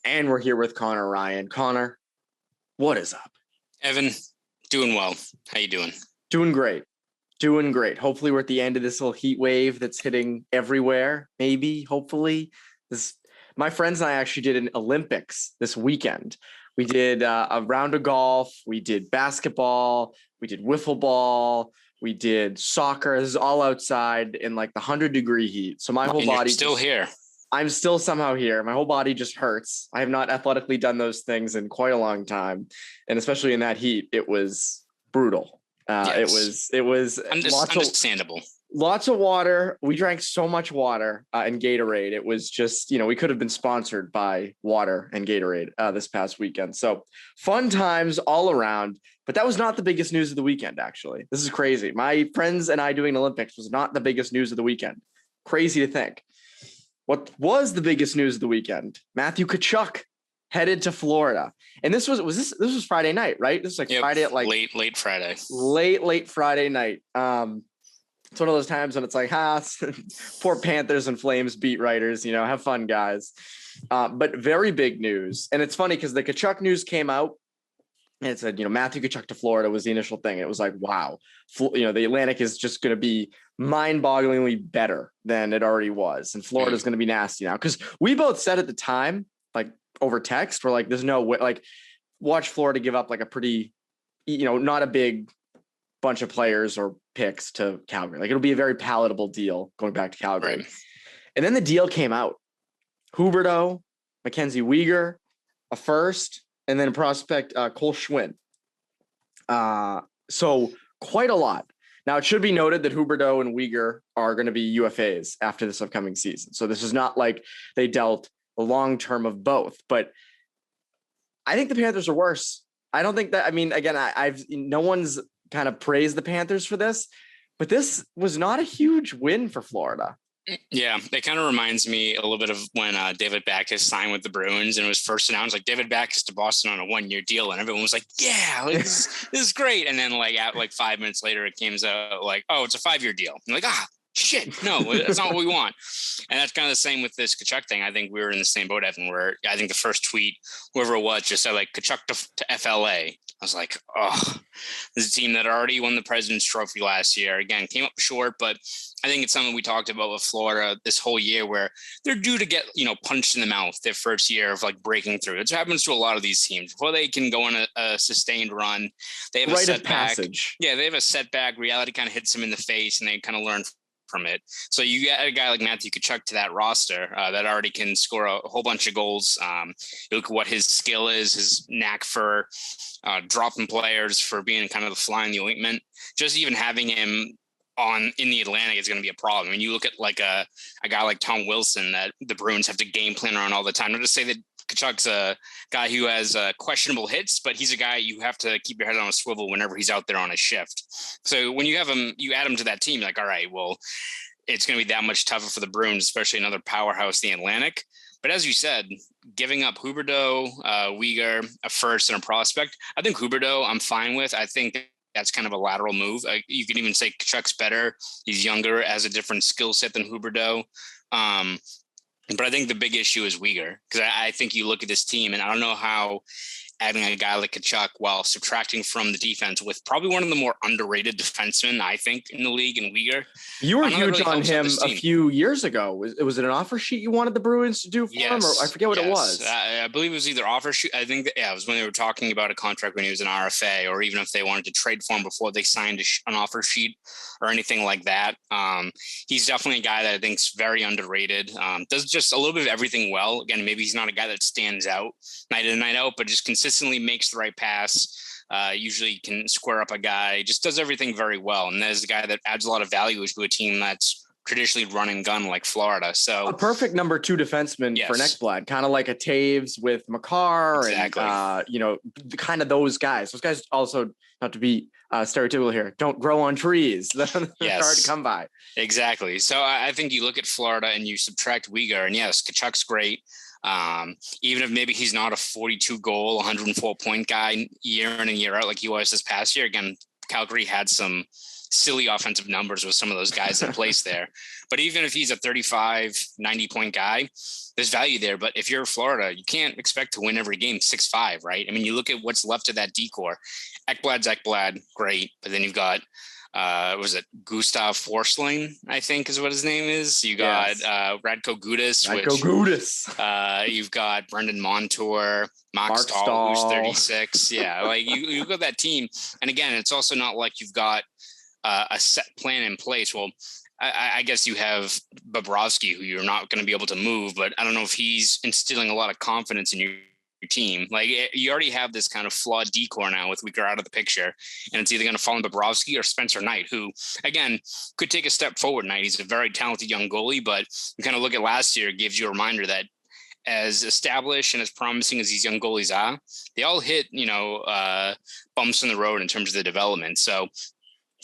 And we're here with Conor Ryan. Conor, what is up? Evan, doing well. How you doing? Doing great. Doing great. Hopefully we're at the end of this little heat wave that's hitting everywhere. Maybe, hopefully. My friends and I actually did an Olympics this weekend. We did a round of golf. We did basketball. We did wiffle ball. We did soccer. This is all outside in like the 100-degree heat. So my whole body still here. I'm still somehow here. My whole body just hurts. I have not athletically done those things in quite a long time. And especially in that heat, it was brutal. Yes. It was understandable. Lots of water. We drank so much water and Gatorade. It was just, we could have been sponsored by water and Gatorade this past weekend. So fun times all around. But that was not the biggest news of the weekend, actually. This is crazy. My friends and I doing Olympics was not the biggest news of the weekend. Crazy to think. What was the biggest news of the weekend? Matthew Tkachuk headed to Florida. And this was Friday night, right? This was Friday at late Friday. Late Friday night. It's one of those times when it's like, poor Panthers and Flames beat writers, have fun, guys. But very big news. And it's funny because the Tkachuk news came out and it said, Matthew Tkachuk to Florida was the initial thing. It was like, wow, the Atlantic is just going to be mind-bogglingly better than it already was. And Florida is going to be nasty now. Because we both said at the time, like over text, we're like, there's no way, like watch Florida give up like a pretty, not a big bunch of players or picks to Calgary. Like it'll be a very palatable deal going back to Calgary. Right. And then the deal came out. Huberdeau, Mackenzie Weegar, a first, and then prospect Cole Schwinn. So quite a lot. Now, it should be noted that Huberdeau and Weegar are going to be UFAs after this upcoming season. So this is not like they dealt a long term of both. But I think the Panthers are worse. I don't think that. I mean, again, no one's kind of praised the Panthers for this, but this was not a huge win for Florida. Yeah, it kind of reminds me a little bit of when David Backes signed with the Bruins and it was first announced like David Backes to Boston on a 1-year deal, and everyone was like, "Yeah, this is great." And then at 5 minutes later, it came out like, "Oh, it's a 5-year deal." I'm like, shit, no, that's not what we want. And that's kind of the same with this Tkachuk thing. I think we were in the same boat, Evan, where I think the first tweet, whoever it was, just said like Tkachuk to FLA. I was like, this is a team that already won the President's Trophy last year. Again, came up short, but I think it's something we talked about with Florida this whole year where they're due to get, punched in the mouth their first year of like breaking through. It happens to a lot of these teams. Before they can go on a sustained run, they have a setback. Yeah, they have a setback. Reality kind of hits them in the face and they kind of learn from it. So you get a guy like Matthew Tkachuk to that roster that already can score a whole bunch of goals. You look at what his skill is, his knack for dropping players, for being kind of the fly in the ointment. Just even having him in the Atlantic is going to be a problem. I mean, you look at like a guy like Tom Wilson that the Bruins have to game plan around all the time. Not to say that Tkachuk's a guy who has questionable hits, but he's a guy you have to keep your head on a swivel whenever he's out there on a shift. So when you have him, you add him to that team, like, all right, well, it's going to be that much tougher for the Bruins, especially another powerhouse in the Atlantic. But as you said, giving up Huberdeau, Weegar, a first and a prospect, I think Huberdeau I'm fine with. I think that's kind of a lateral move. You can even say Tkachuk's better. He's younger, has a different skill set than Huberdeau. But I think the big issue is Weegar, because I think you look at this team, and I don't know how adding a guy like Tkachuk while subtracting from the defense with probably one of the more underrated defensemen, I think, in the league in Weegar. You were huge on him a few years ago. Was it an offer sheet you wanted the Bruins to do for him? Or I forget what it was. I believe it was either offer sheet. I think it was when they were talking about a contract when he was an RFA, or even if they wanted to trade for him before they signed an offer sheet or anything like that. He's definitely a guy that I think is very underrated. Does just a little bit of everything well. Again, maybe he's not a guy that stands out night in and night out, but just consistently makes the right pass. Usually can square up a guy, just does everything very well. And there's a guy that adds a lot of value to a team that's traditionally run and gun like Florida. So a perfect number 2 defenseman for Ekblad, kind of like a Taves with Makar. Exactly. And, kind of those guys. Those guys also, not to be stereotypical here, don't grow on trees. They're hard to come by. Exactly. So I think you look at Florida and you subtract Weegar, and yes, Tkachuk's great. Even if maybe he's not a 42 goal, 104 point guy year in and year out like he was this past year. Again, Calgary had some silly offensive numbers with some of those guys in place there. But even if he's a 35, 90-point guy, there's value there. But if you're Florida, you can't expect to win every game 6-5, right? I mean, you look at what's left of that decor. Ekblad, great. But then you've got, was it Gustav Forsling, I think is what his name is. You got Radko Gudas. You've got Brendan Montour, Mark Stahl, who's 36. Yeah, like you got that team. And again, it's also not like you've got a set plan in place. Well, I guess you have Bobrovsky, who you're not going to be able to move, but I don't know if he's instilling a lot of confidence in your team. Like, you already have this kind of flawed decor now with Weaker out of the picture, and it's either going to fall on Bobrovsky or Spencer Knight, who again could take a step forward. Knight, he's a very talented young goalie, but you kind of look at last year, it gives you a reminder that as established and as promising as these young goalies are, they all hit, bumps in the road in terms of the development. So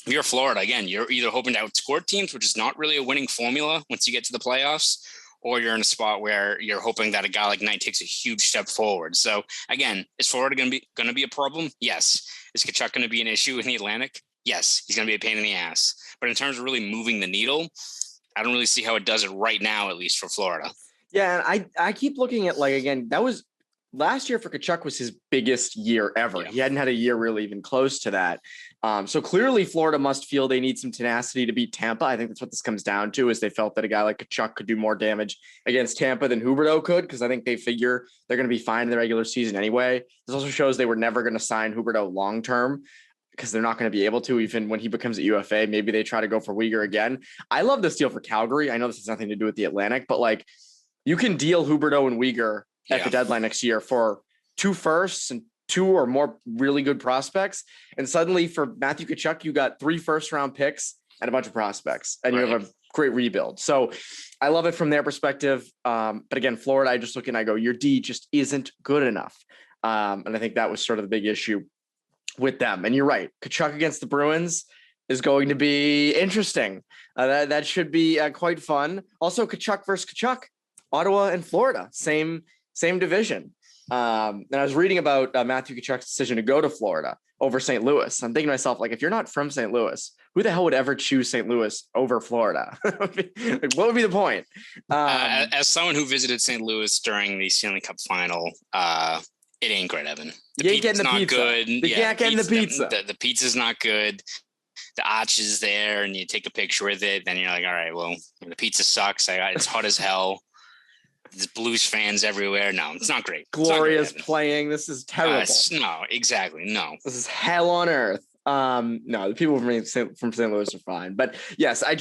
if you're Florida, again, you're either hoping to outscore teams, which is not really a winning formula once you get to the playoffs, or you're in a spot where you're hoping that a guy like Knight takes a huge step forward. So again, is Florida going to be a problem? Yes. Is Tkachuk going to be an issue in the Atlantic? Yes. He's going to be a pain in the ass. But in terms of really moving the needle, I don't really see how it does it right now, at least for Florida. Yeah, and I keep looking at, like, again, that was last year for Tkachuk was his biggest year ever. Yeah. He hadn't had a year really even close to that. So clearly Florida must feel they need some tenacity to beat Tampa. I think that's what this comes down to, is they felt that a guy like Tkachuk could do more damage against Tampa than Huberdeau could, because I think they figure they're going to be fine in the regular season anyway. This also shows they were never going to sign Huberdeau long-term, because they're not going to be able to, even when he becomes a UFA. Maybe they try to go for Weegar again. I love this deal for Calgary. I know this has nothing to do with the Atlantic, but like, you can deal Huberdeau and Weegar at the deadline next year for 2 firsts and 2 or more really good prospects. And suddenly for Matthew Tkachuk, you got 3 first-round picks and a bunch of prospects, and you have a great rebuild. So I love it from their perspective. But again, Florida, I just look and I go, your D just isn't good enough. And I think that was sort of the big issue with them. And you're right. Tkachuk against the Bruins is going to be interesting. That should be quite fun. Also, Tkachuk versus Tkachuk. Ottawa and Florida, same division. And I was reading about Matthew Tkachuk's decision to go to Florida over St. Louis. I'm thinking to myself, like, if you're not from St. Louis, who the hell would ever choose St. Louis over Florida? Like, what would be the point? As someone who visited St. Louis during the Stanley Cup final, it ain't great, Evan. The pizza's not good. You can't get the pizza. The pizza's not good. The arch is there, and you take a picture with it. Then you're like, all right, well, the pizza sucks. It's hot as hell. There's Blues fans everywhere. No, it's not great. Gloria's playing. This is terrible. No, exactly. No. This is hell on earth. No, the people from St. Louis are fine. But yes, I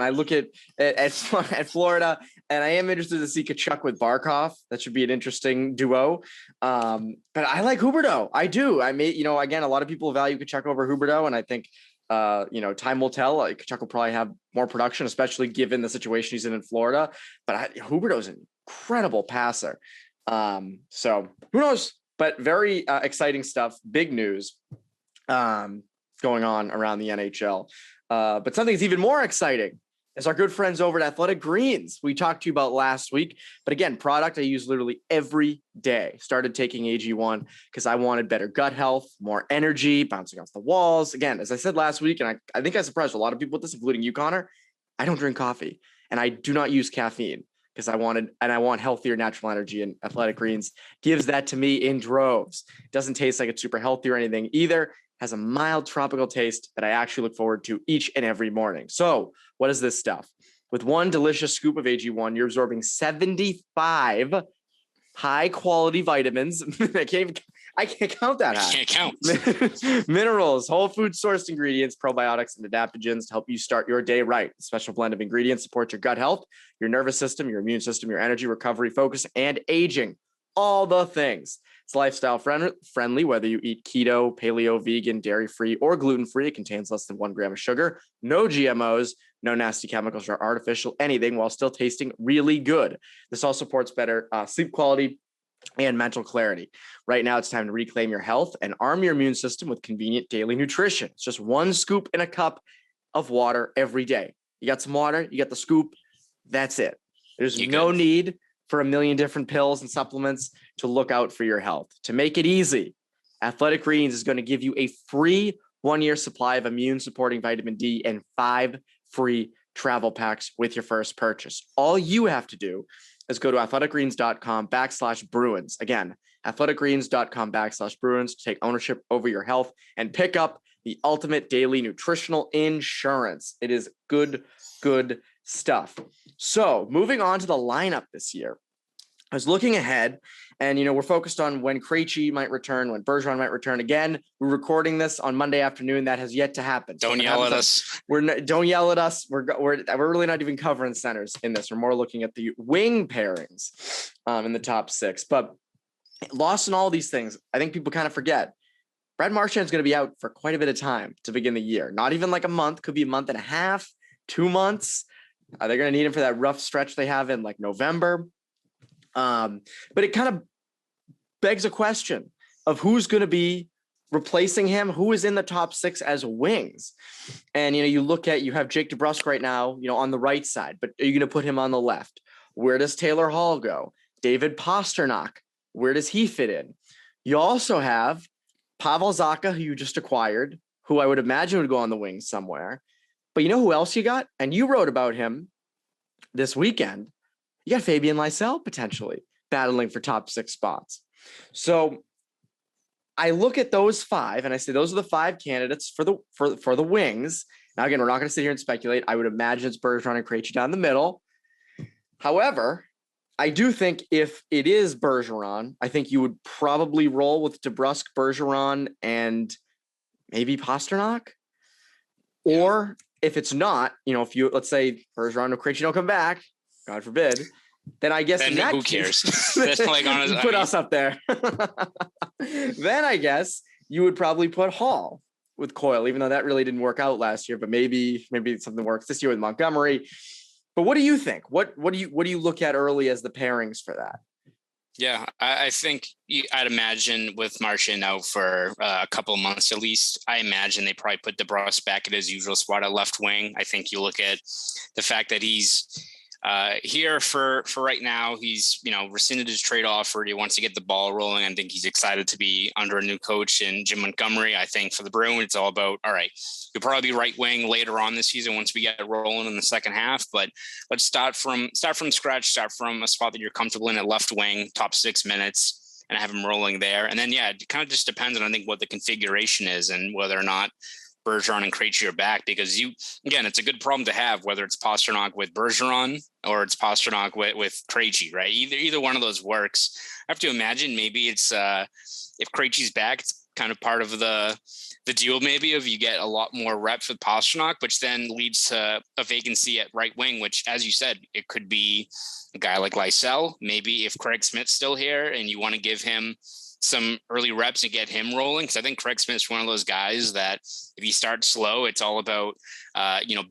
look at Florida, and I am interested to see Tkachuk with Barkov. That should be an interesting duo. But I like Huberdeau. I do. Again, a lot of people value Tkachuk over Huberdeau, and I think time will tell. Tkachuk will probably have more production, especially given the situation he's in Florida. But Huberdeau's an incredible passer. So who knows? But very exciting stuff. Big news going on around the NHL. But something that's even more exciting is our good friends over at Athletic Greens. We talked to you about last week, but again, product I use literally every day. Started taking AG1 because I wanted better gut health, more energy, bouncing off the walls. Again, as I said last week, and I think I surprised a lot of people with this, including you, Conor, I don't drink coffee and I do not use caffeine because I want healthier natural energy, and Athletic Greens gives that to me in droves. It doesn't taste like it's super healthy or anything either. Has a mild tropical taste that I actually look forward to each and every morning. So what is this stuff? With one delicious scoop of AG1, you're absorbing 75 high quality vitamins. I can't count that high. I can't count. Minerals, whole food sourced ingredients, probiotics, and adaptogens to help you start your day right. A special blend of ingredients supports your gut health, your nervous system, your immune system, your energy, recovery, focus, and aging. All the things. It's lifestyle friendly, whether you eat keto, paleo, vegan, dairy-free, or gluten-free. It contains less than 1 gram of sugar, no GMOs, no nasty chemicals or artificial anything, while still tasting really good. This all supports better sleep quality and mental clarity. Right now, it's time to reclaim your health and arm your immune system with convenient daily nutrition. It's just 1 scoop in a cup of water every day. You got some water, you got the scoop, that's it. There's no need for a million different pills and supplements to look out for your health. To make it easy, Athletic Greens is going to give you a free 1-year supply of immune supporting vitamin D, and 5 free travel packs with your first purchase. All you have to do is go to athleticgreens.com/Bruins. Again, athleticgreens.com/Bruins to take ownership over your health and pick up the ultimate daily nutritional insurance. It is good stuff. So moving on to the lineup this year, I was looking ahead and, we're focused on when Krejci might return, when Bergeron might return. Again, we're recording this on Monday afternoon. That has yet to happen. Don't yell at us. Don't yell at us. We're really not even covering centers in this. We're more looking at the wing pairings in the top 6. But lost in all these things, I think people kind of forget. Brad Marchand is going to be out for quite a bit of time to begin the year. Not even like a month, could be a month and a half, 2 months. They're going to need him for that rough stretch they have in like November. But it kind of begs a question of who's going to be replacing him, who is in the top 6 as wings. And, you have Jake DeBrusk right now, on the right side, but are you going to put him on the left? Where does Taylor Hall go? David Pastrnak, where does he fit in? You also have Pavel Zacha, who you just acquired, who I would imagine would go on the wings somewhere. But you know who else you got? And you wrote about him this weekend. You got Fabian Lysell potentially battling for top 6 spots. So I look at those 5 and I say those are the 5 candidates for the wings. Now, again, we're not going to sit here and speculate. I would imagine it's Bergeron and Krejci down the middle. However, I do think if it is Bergeron, I think you would probably roll with DeBrusk, Bergeron, and maybe Pastrnak. Or if it's not, if you, let's say Bergeron or Krejci don't come back, God forbid, then I guess then who cares? Put us up there. Then I guess you would probably put Hall with Coyle, even though that really didn't work out last year. But maybe something works this year with Montgomery. But what do you think? What do you look at early as the pairings for that? Yeah, I think I'd imagine with Marchand out for a couple of months at least, I imagine they probably put DeBrusk back at his usual spot at left wing. I think you look at the fact that he's here for right now. He's, rescinded his trade offer. He wants to get the ball rolling. I think he's excited to be under a new coach and Jim Montgomery. I think for the Bruins, it's all about, all right, you'll probably be right wing later on this season once we get rolling in the second half, but let's start from scratch, start from a spot that you're comfortable in at left wing, top 6 minutes, and have him rolling there. And then, it kind of just depends on, I think, what the configuration is and whether or not Bergeron and Krejci are back, because it's a good problem to have, whether it's Pastrnak with Bergeron or it's Pastrnak with Krejci, right? Either one of those works. I have to imagine maybe it's if Krejci's back, it's kind of part of the deal maybe of you get a lot more reps with Pastrnak, which then leads to a vacancy at right wing, which, as you said, it could be a guy like Lysell. Maybe if Craig Smith's still here and you want to give him some early reps and get him rolling, because I think Craig Smith's one of those guys that if he starts slow, it's all about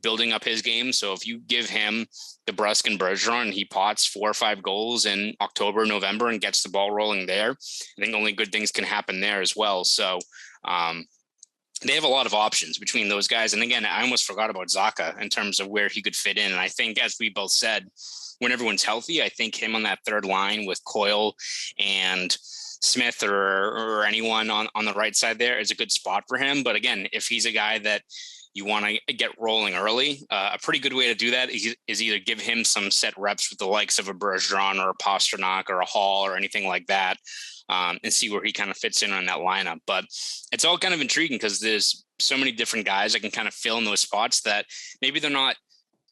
building up his game. So if you give him DeBrusk and Bergeron and he pots 4 or 5 goals in October, November and gets the ball rolling there, I think only good things can happen there as well. So they have a lot of options between those guys. And again, I almost forgot about Zacha in terms of where he could fit in. And I think, as we both said, when everyone's healthy, I think him on that third line with Coyle and Smith or anyone on the right side there is a good spot for him. But again, if he's a guy that you want to get rolling early, a pretty good way to do that is either give him some set reps with the likes of a Bergeron or a Pastrnak or a Hall or anything like that, and see where he kind of fits in on that lineup. But it's all kind of intriguing because there's so many different guys that can kind of fill in those spots that maybe they're not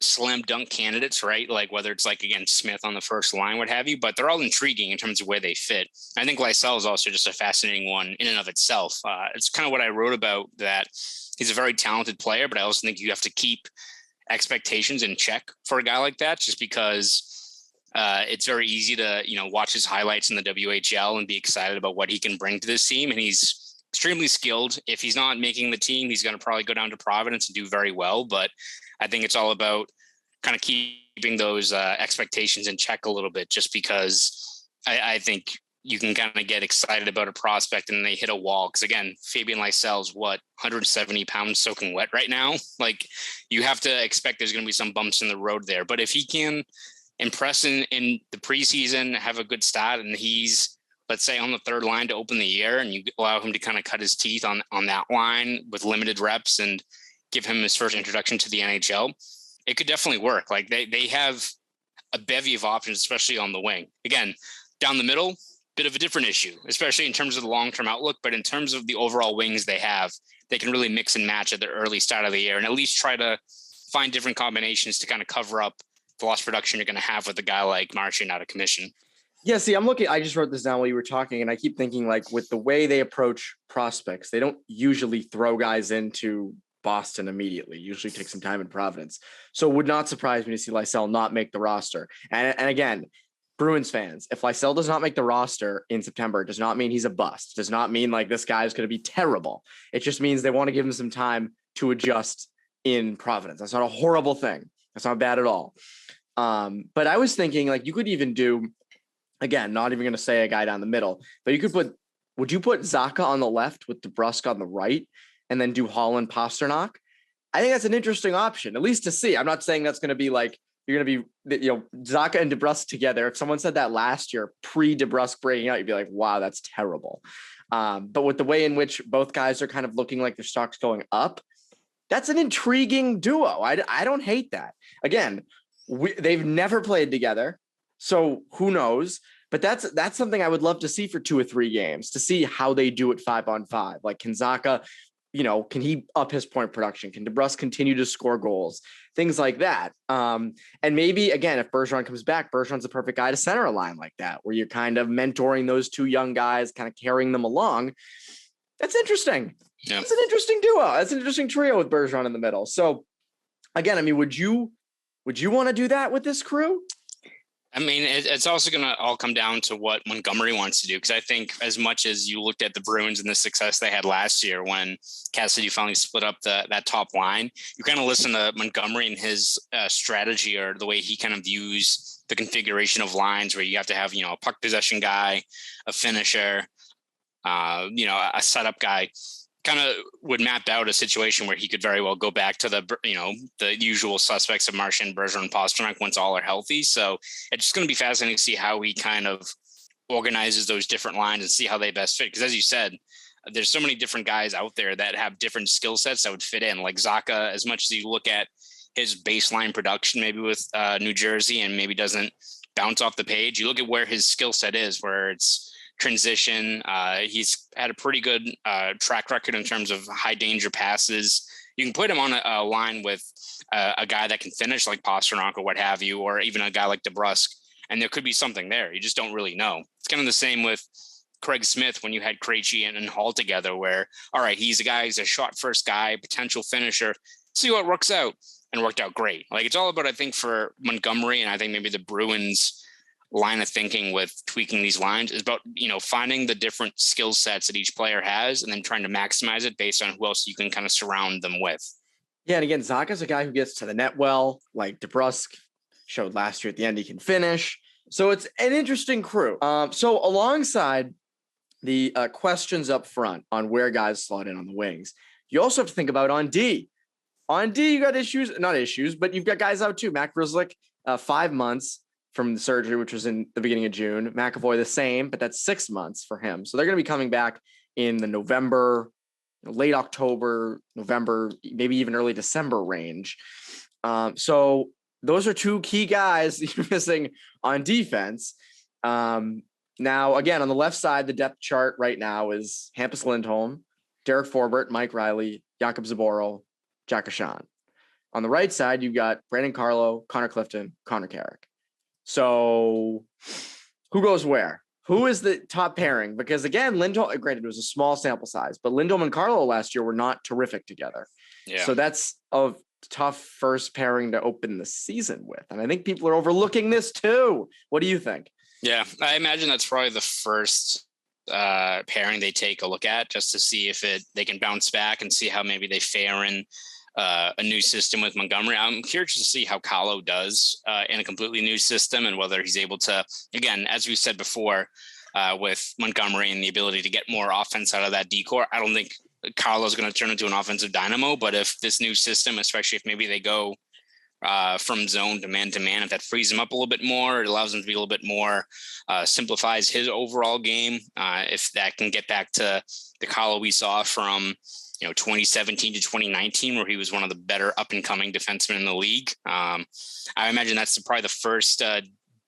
slam dunk candidates, right? Like whether it's like, again, Smith on the first line, what have you, but they're all intriguing in terms of where they fit. I think Lysell is also just a fascinating one in and of itself. It's kind of what I wrote about, that he's a very talented player, but I also think you have to keep expectations in check for a guy like that, just because it's very easy to, watch his highlights in the WHL and be excited about what he can bring to this team. And he's extremely skilled. If he's not making the team, he's going to probably go down to Providence and do very well. But I think it's all about kind of keeping those expectations in check a little bit, just because I think you can kind of get excited about a prospect and they hit a wall. Because again, Fabian Lysell's 170 pounds soaking wet right now. Like, you have to expect there's going to be some bumps in the road there. But if he can impress in the preseason, have a good start, and he's let's say on the third line to open the year, and you allow him to kind of cut his teeth on that line with limited reps and give him his first introduction to the NHL, it could definitely work. Like they have a bevy of options, especially on the wing. Again, down the middle, bit of a different issue, especially in terms of the long-term outlook, but in terms of the overall wings they have, they can really mix and match at the early start of the year and at least try to find different combinations to kind of cover up the lost production you're going to have with a guy like Marchand out of commission. Yeah, see, I just wrote this down while you were talking, and I keep thinking, like, with the way they approach prospects, they don't usually throw guys into Boston immediately. Usually take some time in Providence. So it would not surprise me to see Lysell not make the roster. And again, Bruins fans, if Lysell does not make the roster in September, it does not mean he's a bust. It does not mean like this guy is going to be terrible. It just means they want to give him some time to adjust in Providence. That's not a horrible thing. That's not bad at all. But I was thinking, like, you could even do, again, not even going to say a guy down the middle, but would you put Zacha on the left with DeBrusk on the right and then do Holland Pasternak? I think that's an interesting option, at least to see. I'm not saying that's going to be like, you're going to be, Zacha and DeBrusk together. If someone said that last year, pre-DeBrusk breaking out, you'd be like, wow, that's terrible. But with the way in which both guys are kind of looking like their stock's going up, that's an intriguing duo. I don't hate that. Again, they've never played together, so who knows? But that's something I would love to see for 2 or 3 games, to see how they do it 5-on-5. Like, can Zacha, can he up his point production? Can DeBrusk continue to score goals? Things like that. And maybe, again, if Bergeron comes back, Bergeron's the perfect guy to center a line like that, where you're kind of mentoring those 2 young guys, kind of carrying them along. That's interesting. Yeah. It's an interesting duo. That's an interesting trio with Bergeron in the middle. So, again, I mean, would you want to do that with this crew? I mean, it's also going to all come down to what Montgomery wants to do. Because I think as much as you looked at the Bruins and the success they had last year when Cassidy finally split up that top line, you kind of listen to Montgomery and his strategy, or the way he kind of views the configuration of lines, where you have to have, a puck possession guy, a finisher, a setup guy. Kind of would map out a situation where he could very well go back to the usual suspects of Marchand, Bergeron, and Pasternak once all are healthy. So it's just going to be fascinating to see how he kind of organizes those different lines and see how they best fit. Because as you said, there's so many different guys out there that have different skill sets that would fit in. Like Zacha, as much as you look at his baseline production, maybe with New Jersey, and maybe doesn't bounce off the page, you look at where his skill set is, where it's transition. He's had a pretty good track record in terms of high danger passes. You can put him on a line with a guy that can finish like Pasternak or what have you, or even a guy like DeBrusk, and there could be something there. You just don't really know. It's kind of the same with Craig Smith when you had Krejci and Hall together, where, all right, he's a shot first guy, potential finisher, see what works out, and worked out great. Like, it's all about, I think, for Montgomery, and I think maybe the Bruins line of thinking with tweaking these lines is about, finding the different skill sets that each player has and then trying to maximize it based on who else you can kind of surround them with. Yeah. And again, Zacha's a guy who gets to the net well, like DeBrusk showed last year at the end, he can finish. So it's an interesting crew. So alongside the questions up front on where guys slot in on the wings, you also have to think about on D. On D, you got not issues, but you've got guys out too. Matt Grzelcyk, 5 months from the surgery, which was in the beginning of June. McAvoy the same, but that's 6 months for him. So they're going to be coming back in the November, late October, November, maybe even early December range. So those are 2 key guys you're missing on defense. Now, again, on the left side, the depth chart right now is Hampus Lindholm, Derek Forbort, Mike Riley, Jakub Zboril, Jack Ashan. On the right side, you've got Brandon Carlo, Connor Clifton, Connor Carrick. So who goes where? Who is the top pairing? Because again, Lindholm, granted, it was a small sample size, but Lindholm and Carlo last year were not terrific together. Yeah. So that's a tough first pairing to open the season with. And I think people are overlooking this too. What do you think? Yeah, I imagine that's probably the first pairing they take a look at, just to see if they can bounce back and see how maybe they fare in a new system with Montgomery. I'm curious to see how Carlo does in a completely new system, and whether he's able to, again, as we said before, with Montgomery and the ability to get more offense out of that decor. I don't think Carlo's going to turn into an offensive dynamo, but if this new system, especially if maybe they go from zone to man, if that frees him up a little bit more, it allows him to be a little bit more, simplifies his overall game. If that can get back to the Kalo we saw from 2017 to 2019, where he was one of the better up and coming defensemen in the league. I imagine that's probably the first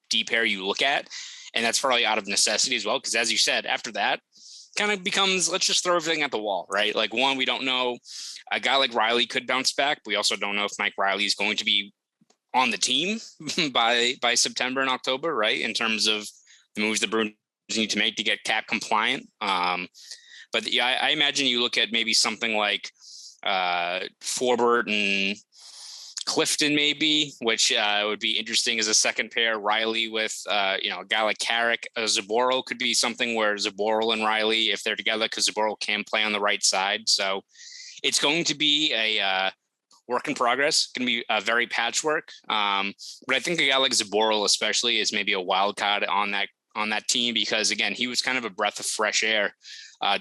D pair you look at. And that's probably out of necessity as well. Because as you said, after that kind of becomes, let's just throw everything at the wall, right? Like one, we don't know, a guy like Riley could bounce back. We also don't know if Mike Riley is going to be on the team by September and October, right? In terms of the moves the Bruins need to make to get cap compliant. But yeah, I imagine you look at maybe something like Forbort and Clifton, maybe, which would be interesting as a second pair. Riley with a guy like Carrick. Zboril could be something where Zboril and Riley, if they're together, because Zboril can play on the right side. So it's going to be a work in progress. Going to be a very patchwork. But I think a guy like Zboril, especially, is maybe a wild card on that team, because again, he was kind of a breath of fresh air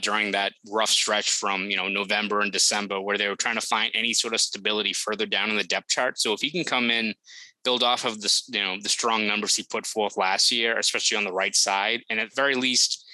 during that rough stretch from November and December, where they were trying to find any sort of stability further down in the depth chart. So if he can come in, build off of this, the strong numbers he put forth last year, especially on the right side, and at very least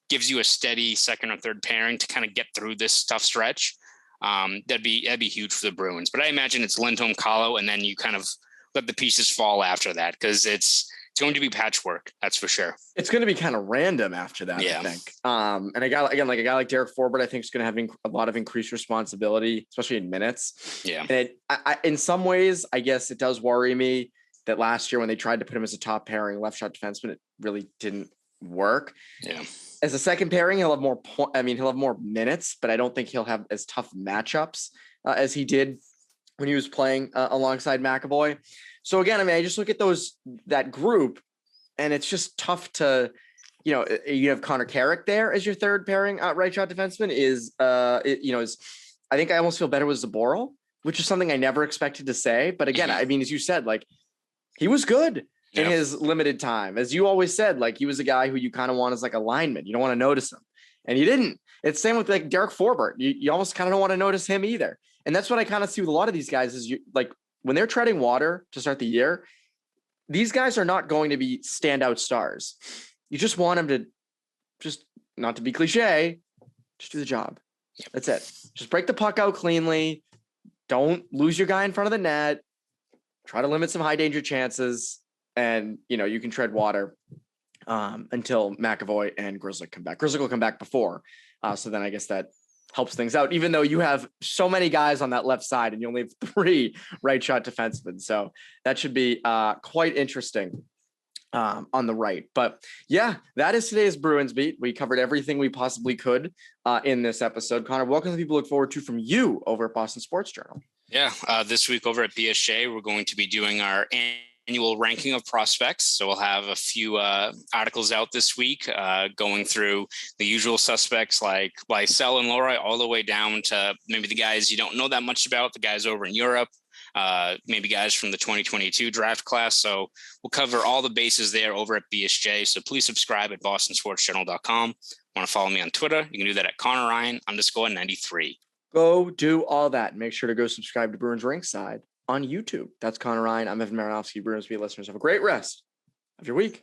gives you a steady second or third pairing to kind of get through this tough stretch, that'd be huge for the Bruins. But I imagine it's Lindholm, Kalo, and then you kind of let the pieces fall after that, because it's going to be patchwork. That's for sure. It's going to be kind of random after that, yeah. I think. And a guy like Derek Forbort, I think is going to have a lot of increased responsibility, especially in minutes. Yeah. And in some ways, I guess it does worry me that last year when they tried to put him as a top pairing left shot defenseman, it really didn't work. Yeah. As a second pairing, he'll have more he'll have more minutes, but I don't think he'll have as tough matchups as he did when he was playing alongside McAvoy. So again, I just look at that group, and it's just tough to, you have Connor Carrick there as your third pairing right shot defenseman I think I almost feel better with Zboril, which is something I never expected to say. But again, as you said, like, he was good in his limited time. As you always said, like, he was a guy who you kind of want as like a lineman. You don't want to notice him, and you didn't. It's same with like Derek Forbort. You almost kind of don't want to notice him either. And that's what I kind of see with a lot of these guys is when they're treading water to start the year, these guys are not going to be standout stars. You just want them to, just not to be cliche, just do the job. That's it. Just break the puck out cleanly. Don't lose your guy in front of the net. Try to limit some high danger chances, and you can tread water until McAvoy and Grzelcyk come back. Grzelcyk will come back before, so then I guess that helps things out, even though you have so many guys on that left side and you only have 3 right shot defensemen. So that should be quite interesting on the right. But yeah, that is today's Bruins beat. We covered everything we possibly could in this episode. Connor, what can the people look forward to from you over at Boston Sports Journal? Yeah, this week over at BSJ, we're going to be doing our annual ranking of prospects. So we'll have a few articles out this week going through the usual suspects like Lysell and Lori, all the way down to maybe the guys you don't know that much about, the guys over in Europe, maybe guys from the 2022 draft class. So we'll cover all the bases there over at BSJ. So please subscribe at bostonsportsjournal.com. Want to follow me on Twitter? You can do that at ConorRyan_93. Go do all that. Make sure to go subscribe to Bruins Ringside on YouTube. That's Conor Ryan. I'm Evan Marinofsky. Bruins Beat listeners, have a great rest of your week.